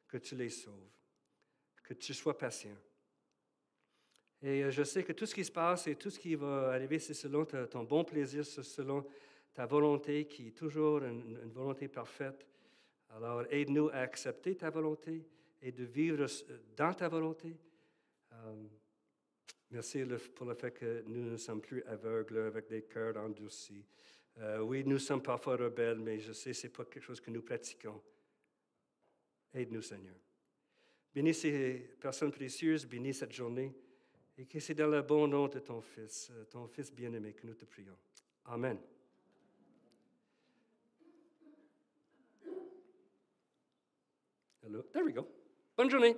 S1: que tu les sauves, que tu sois patient. Et je sais que tout ce qui se passe et tout ce qui va arriver, c'est selon ton bon plaisir, c'est selon ta volonté qui est toujours une volonté parfaite. Alors, aide-nous à accepter ta volonté et de vivre dans ta volonté. Merci pour le fait que nous ne sommes plus aveugles avec des cœurs endurcis. Oui, nous sommes parfois rebelles, mais je sais que ce n'est pas quelque chose que nous pratiquons. Aide-nous, Seigneur. Bénis ces personnes précieuses, bénis cette journée, et que c'est dans le bon nom de ton Fils bien-aimé, que nous te prions. Amen. Hello. There we go. Bonne journée.